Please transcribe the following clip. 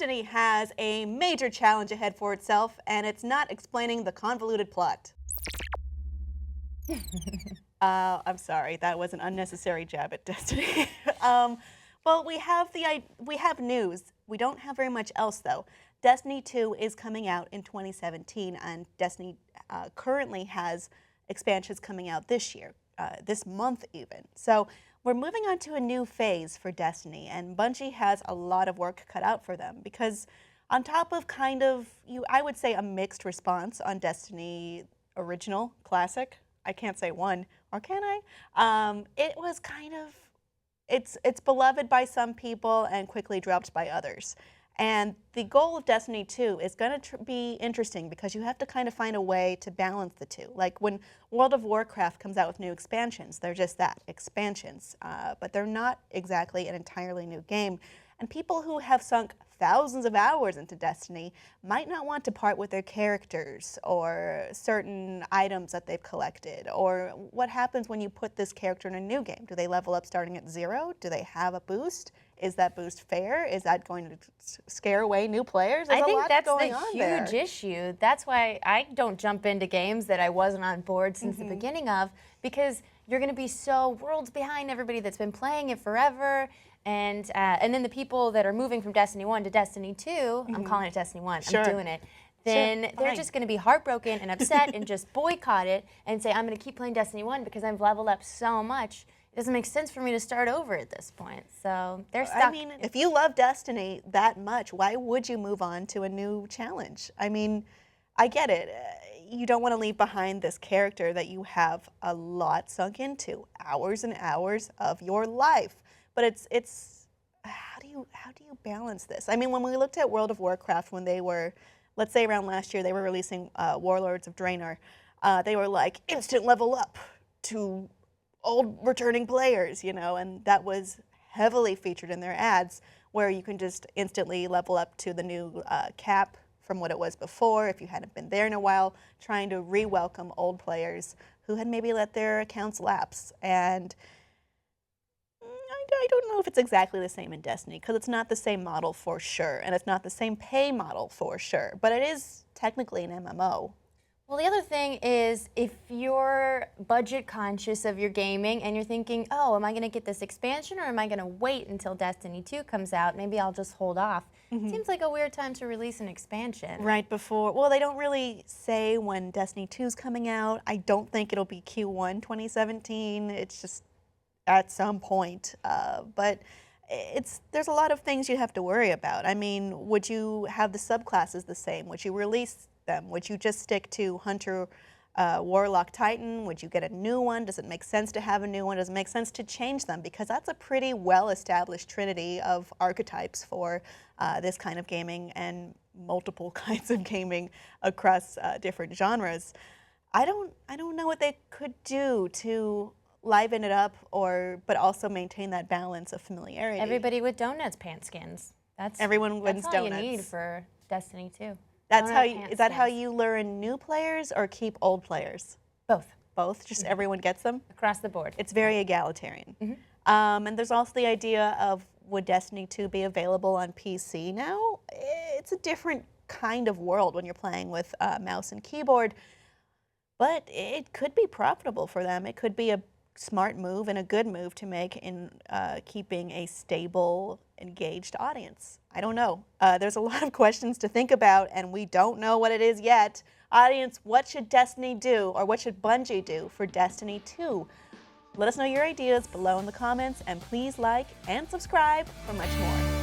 Destiny has a major challenge ahead for itself, and it's not explaining the convoluted plot. I'm sorry, that was an unnecessary jab at Destiny. Well, we have news. We don't have very much else, though. Destiny 2 is coming out in 2017, and Destiny currently has expansions coming out this year, this month even. So we're moving on to a new phase for Destiny, and Bungie has a lot of work cut out for them because on top of I would say a mixed response on Destiny original, classic, I can't say one, or can I? It was it's beloved by some people and quickly dropped by others. And the goal of Destiny 2 is going to be interesting because you have to kind of find a way to balance the two. Like when World of Warcraft comes out with new expansions, they're just that, expansions. But they're not exactly an entirely new game. And people who have sunk thousands of hours into Destiny might not want to part with their characters or certain items that they've collected. Or what happens when you put this character in a new game? Do they level up starting at 0? Do they have a boost? Is that boost fair? Is that going to scare away new players? I think that's the huge issue. That's why I don't jump into games that I wasn't on board since the beginning of, because you're going to be so worlds behind everybody that's been playing it forever. And then the people that are moving from Destiny 1 to Destiny 2, I'm calling it Destiny 1, I'm doing it, then they're just going to be heartbroken and upset and just boycott it and say, I'm going to keep playing Destiny 1 because I've leveled up so much. It doesn't make sense for me to start over at this point. So they're stuck. I mean, if you love Destiny that much, why would you move on to a new challenge? I mean, I get it. You don't want to leave behind this character that you have a lot sunk into, hours and hours of your life. But it's how do you balance this? I mean, when we looked at World of Warcraft, when they were, let's say around last year, they were releasing Warlords of Draenor. They were like instant level up to old returning players, you know, and that was heavily featured in their ads, where you can just instantly level up to the new cap from what it was before if you hadn't been there in a while, trying to re-welcome old players who had maybe let their accounts lapse. And I don't know if it's exactly the same in Destiny, because it's not the same model for sure, and it's not the same pay model for sure, but it is technically an MMO. Well, the other thing is, if you're budget conscious of your gaming and you're thinking, oh, am I going to get this expansion or am I going to wait until Destiny 2 comes out? Maybe I'll just hold off. Seems like a weird time to release an expansion. Right before, well, they don't really say when Destiny 2 is coming out. I don't think it'll be Q1 2017. It's just at some point. But there's a lot of things you have to worry about. I mean, would you have the subclasses the same? Would you release them? Would you just stick to Hunter, Warlock, Titan? Would you get a new one? Does it make sense to have a new one? Does it make sense to change them? Because that's a pretty well-established trinity of archetypes for this kind of gaming and multiple kinds of gaming across different genres. I don't know what they could do to liven it up, but also maintain that balance of familiarity. Everybody with donuts pant skins. Everyone wins donuts. That's all you need for Destiny 2. Is that how you lure in new players or keep old players? Both. Both? Just everyone gets them? Across the board. It's very egalitarian. And there's also the idea of, would Destiny 2 be available on PC now? It's a different kind of world when you're playing with mouse and keyboard, but it could be profitable for them. It could be a smart move and a good move to make in keeping a stable, engaged audience. I don't know. There's a lot of questions to think about, and we don't know what it is yet. Audience, what should Destiny do, or what should Bungie do for Destiny 2? Let us know your ideas below in the comments, and please like and subscribe for much more.